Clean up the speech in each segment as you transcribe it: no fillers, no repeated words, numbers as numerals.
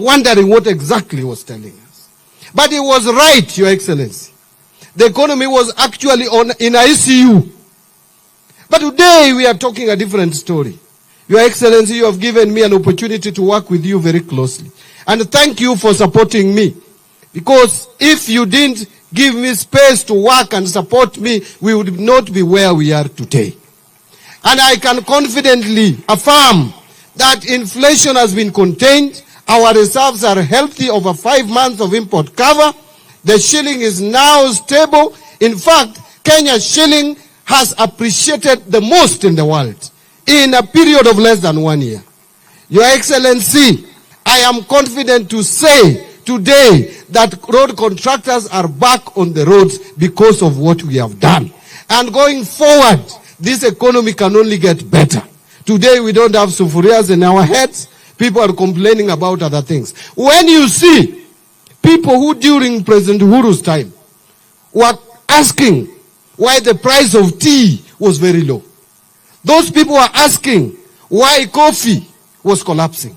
wondering what exactly he was telling us. But he was right, Your Excellency. The economy was actually in ICU. But today we are talking a different story. Your Excellency, you have given me an opportunity to work with you very closely. And thank you for supporting me. Because if you didn't give me space to work and support me, we would not be where we are today. And I can confidently affirm that inflation has been contained. Our reserves are healthy, over 5 months of import cover. The shilling is now stable. In fact, Kenya's shilling has appreciated the most in the world in a period of less than 1 year. Your Excellency, I am confident to say today that road contractors are back on the roads because of what we have done. And going forward, this economy can only get better. Today we don't have sufurias in our heads. People are complaining about other things. When you see people who during President Uhuru's time were asking why the price of tea was very low. Those people were asking why coffee was collapsing.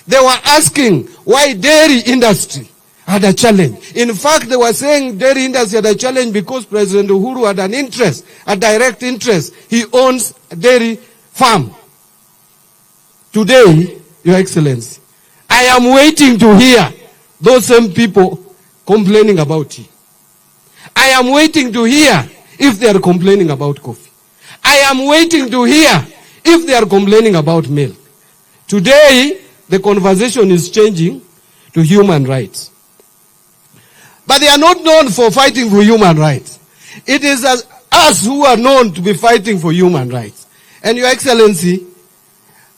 They were asking why dairy industry had a challenge. In fact, they were saying dairy industry had a challenge because President Uhuru had an interest, a direct interest. He owns a dairy farm. Today, Your Excellency, I am waiting to hear those same people complaining about tea. I am waiting to hear if they are complaining about coffee. I am waiting to hear if they are complaining about milk. Today, the conversation is changing to human rights. But they are not known for fighting for human rights. It is us who are known to be fighting for human rights. And Your Excellency,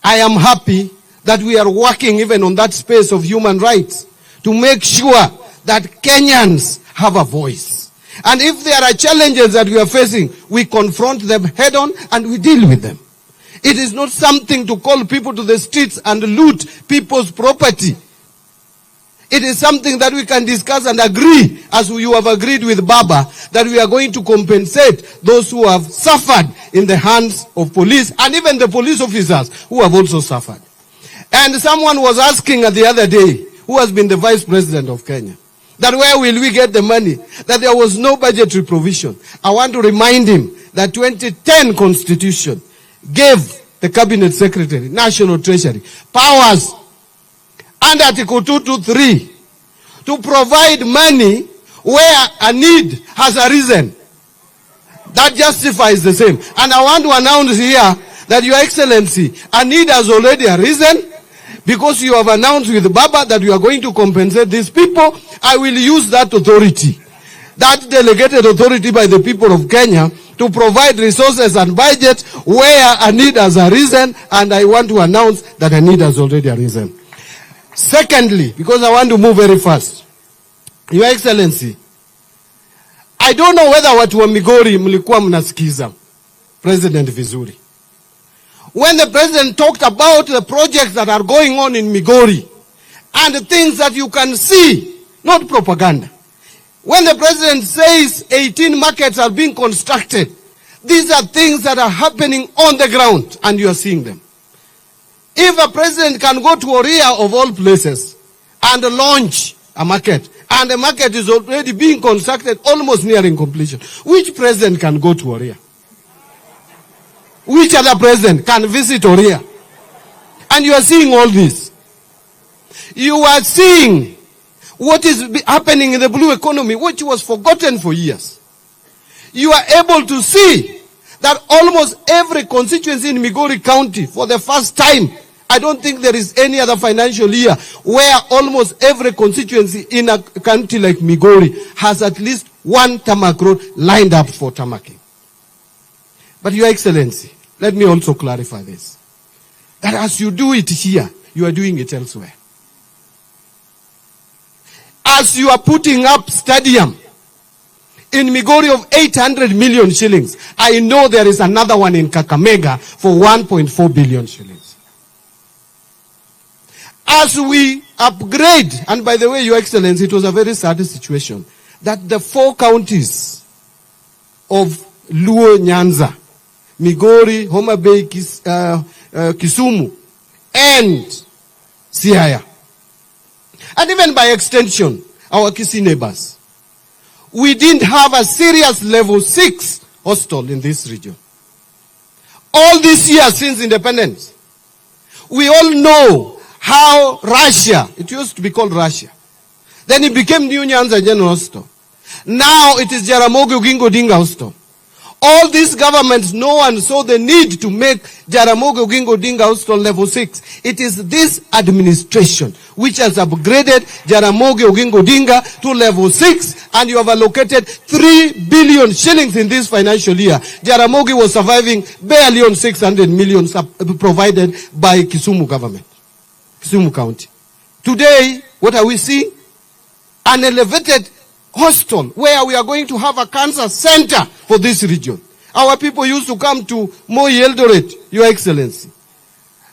I am happy that we are working even on that space of human rights to make sure that Kenyans have a voice. And if there are challenges that we are facing, we confront them head on and we deal with them. It is not something to call people to the streets and loot people's property. It is something that we can discuss and agree, as you have agreed with Baba, that we are going to compensate those who have suffered in the hands of police and even the police officers who have also suffered. And someone was asking the other day, who has been the Vice President of Kenya, that where will we get the money? That there was no budgetary provision. I want to remind him that 2010 Constitution gave the Cabinet Secretary, National Treasury, powers under Article 223 to provide money where a need has arisen. That justifies the same. And I want to announce here that, Your Excellency, a need has already arisen. Because you have announced with Baba that you are going to compensate these people, I will use that authority, that delegated authority by the people of Kenya, to provide resources and budget where a need has arisen, and I want to announce that a need has already arisen. Secondly, because I want to move very fast, Your Excellency, I don't know whether watu wa Migori mlikuwa mnasikiza President vizuri. When the president talked about the projects that are going on in Migori and the things that you can see, not propaganda. When the president says 18 markets are being constructed, these are things that are happening on the ground and you are seeing them. If a president can go to Oria of all places and launch a market, and the market is already being constructed, almost nearing completion, which president can go to Oria? Which other president can visit Oria? And you are seeing all this. You are seeing what is happening in the blue economy, which was forgotten for years. You are able to see that almost every constituency in Migori County, for the first time, I don't think there is any other financial year where almost every constituency in a county like Migori has at least one tarmac road lined up for tarmacking. But Your Excellency, let me also clarify this. That as you do it here, you are doing it elsewhere. As you are putting up stadium in Migori of 800 million shillings, I know there is another one in Kakamega for 1.4 billion shillings. As we upgrade, and by the way, Your Excellency, it was a very sad situation, that the 4 counties of Luo Nyanza, Migori, Homa Bay, Kisumu, and Siaya and even by extension, our Kisii neighbors. We didn't have a serious level 6 hostel in this region. All these years since independence, we all know how Russia, it used to be called Russia, then it became New Nyanza General Hostel. Now it is Jaramogi Oginga Odinga Hostel. All these governments know and saw the need to make Jaramogi Oginga Odinga Hostel level 6. It is this administration which has upgraded Jaramogi Oginga Odinga to level 6, and you have allocated 3 billion shillings in this financial year. Jaramogi was surviving barely on 600 million provided by Kisumu government, Kisumu County. Today, what are we seeing? An elevated hostel where we are going to have a cancer center for this region. Our people used to come to Moi Eldoret, Your Excellency.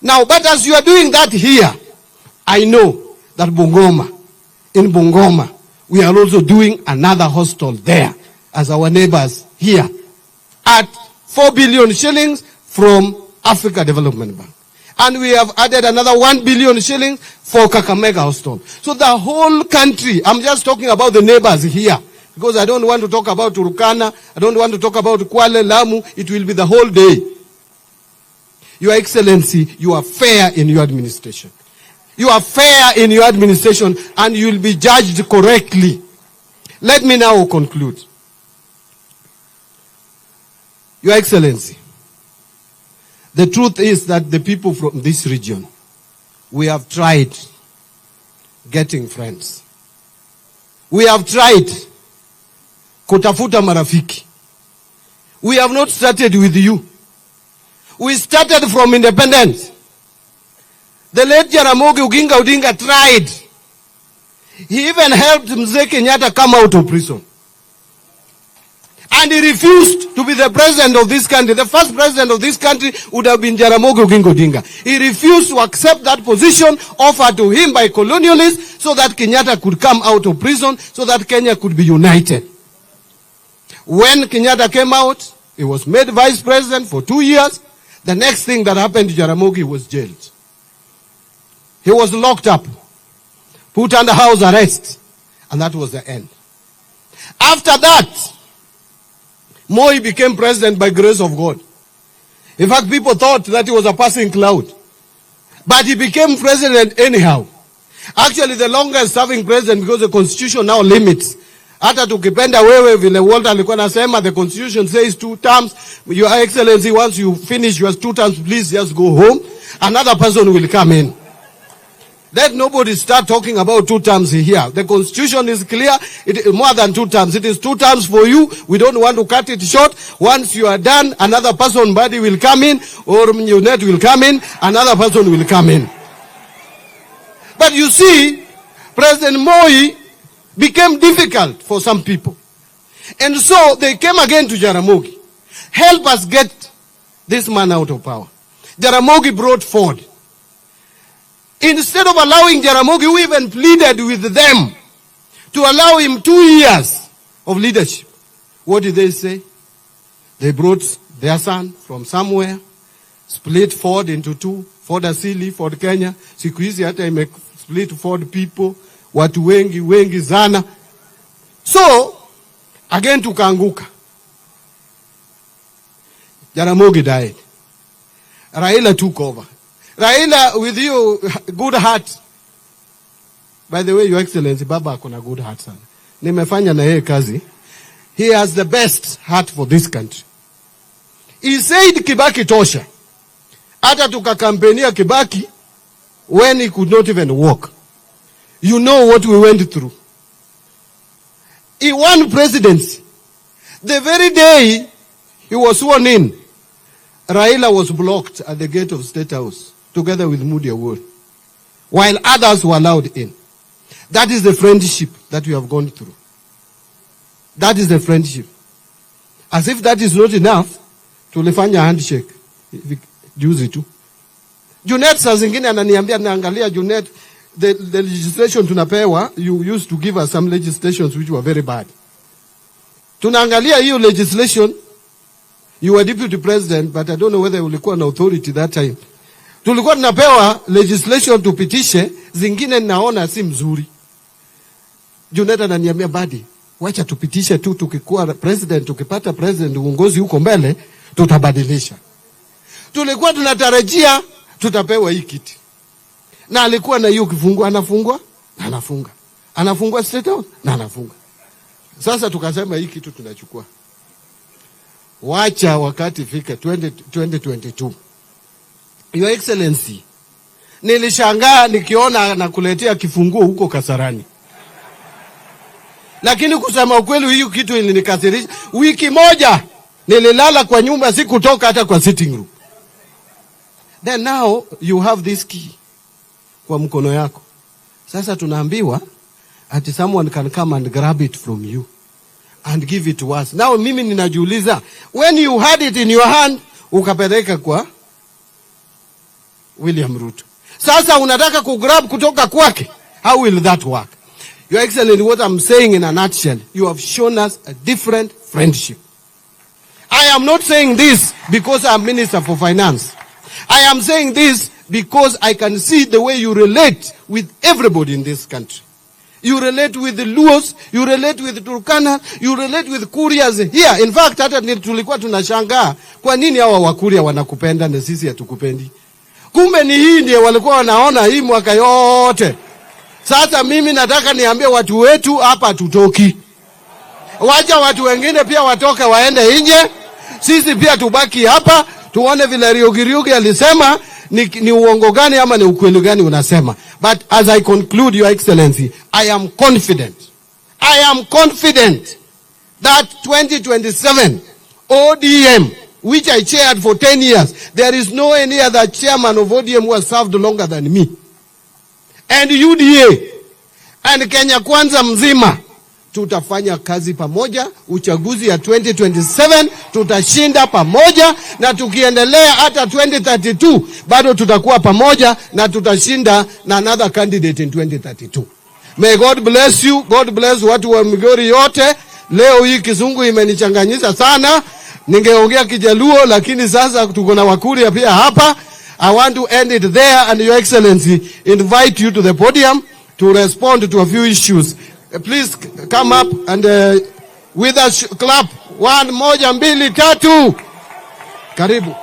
Now, but as you are doing that here, I know that in Bungoma, we are also doing another hostel there as our neighbors here at 4 billion shillings from Africa Development Bank. And we have added another 1 billion shillings for Kakamega Hostel. So the whole country, I'm just talking about the neighbors here, because I don't want to talk about Turkana, I don't want to talk about Kwale, Lamu, it will be the whole day. Your Excellency, you are fair in your administration. You are fair in your administration, and you will be judged correctly. Let me now conclude. Your Excellency, the truth is that the people from this region, we have tried getting friends. We have tried kutafuta marafiki. We have not started with you. We started from independence. The late Jaramogi Oginga Odinga tried. He even helped Mzee Kenyatta come out of prison. And he refused to be the president of this country. The first president of this country would have been Jaramogi Oginga Odinga. He refused to accept that position offered to him by colonialists so that Kenyatta could come out of prison, so that Kenya could be united. When Kenyatta came out, he was made vice president for 2 years. The next thing that happened to Jaramogi was jailed. He was locked up, put under house arrest, and that was the end. After that, Moi became president by grace of God. In fact, people thought that he was a passing cloud. But he became president anyhow. Actually, the longest serving president, because the constitution now limits. Hata tukipenda wewe vile Walter alikuwa nasema, the constitution says 2 terms. Your Excellency, once you finish your 2 terms, please just go home. Another person will come in. Let nobody start talking about 2 terms here. The constitution is clear. It is more than 2 terms. It is 2 terms for you. We don't want to cut it short. Once you are done, another person, Mbadi, will come in, or Mnyunet will come in, another person will come in. But you see, President Moi became difficult for some people. And so they came again to Jaramogi. Help us get this man out of power. Jaramogi brought Ford. Instead of allowing Jaramogi, who even pleaded with them to allow him 2 years of leadership, what did they say? They brought their son from somewhere, split Ford into 2, Ford Asili, Ford Kenya. Siku hizi hata ime split Ford people, watu wengi sana. So, again tukaanguka. Jaramogi died. Raila took over. Raila, with you, good heart. By the way, Your Excellency, Baba akona good heart sana. Nimefanya na yeye kazi. He has the best heart for this country. He said Kibaki tosha. Hata tukakampenia Kibaki when he could not even walk. You know what we went through. He won presidency. The very day he was sworn in, Raila was blocked at the gate of State House, together with Moody Award, while others were allowed in. That is the friendship that we have gone through. That is the friendship. As if that is not enough, tulifanya handshake. Juzi tu. Junet saa zingine ananiambia, naangalia Junet, the legislation tunapewa, you used to give us some legislations which were very bad. Tunaangalia hiyo legislation, you were deputy president, but I don't know whether ulikuwa na authority that time. Tulikuwa tunapewa legislation tupitishe, zingine naona si mzuri. Juneta ananiambia Mbadi, wacha tupitishe tu, tukikuwa president, tukipata president uongozi huko mbele tutabadilisha. Tulikuwa tunatarajia tutapewa hii kiti. Na alikuwa na hiyo kifungu, anafungwa na anafunga. Anafungwa State House na anafunga. Sasa tukasema hii kitu tunachukua. Wacha wakati fika 2022. Your Excellency, nilishangaa nikiona anakuletea kifunguo huko Kasarani. Lakini kusema ukweli hiyo kitu ilinikasirisha. Wiki moja nililala kwa nyumba, sikutoka hata kwa sitting room. Then now you have this key kwa mkono yako. Sasa tunaambiwa ati someone can come and grab it from you and give it to us. Now mimi ninajiuliza, when you had it in your hand ukapeleka kwa William Ruto, sasa unataka kugrab kutoka kwake? How will that work? Your Excellency, what I'm saying in a nutshell, you have shown us a different friendship. I am not saying this because I'm Minister for Finance. I am saying this because I can see the way you relate with everybody in this country. You relate with the LUOS, you relate with Turkana, you relate with Kurias here. In fact, hata tulikuwa tunashangaa kwa nini hawa Wakuria wanakupenda na sisi hatukupendi. Kumbe ni hii ndiye walikuwa wanaona hii mwaka yote. Sasa mimi nataka niambie watu wetu hapa tutoki. Wacha watu wengine pia watoke waende nje. Sisi pia tubaki hapa tuone vile Riogiriugi alisema ni uongo gani ama ni ukweli gani unasema. But as I conclude, Your Excellency, I am confident that 2027 ODM, which I chaired for 10 years, there is no any other chairman of ODM who has served longer than me. And UDA and Kenya Kwanza mzima tutafanya kazi pamoja. Uchaguzi ya 2027 tutashinda pamoja, na tukiendelea hata 2032 bado tutakuwa pamoja na tutashinda na another candidate in 2032. May God bless you. God bless watu wa Migori yote. Leo hii Kizungu imenichanganyisha sana. Ningeongea Kijaluo lakini sasa tuko na Wakuria pia hapa. I want to end it there, and Your Excellency invite you to the podium to respond to a few issues. Please come up and with us clap. 1, 2, 3. Karibu.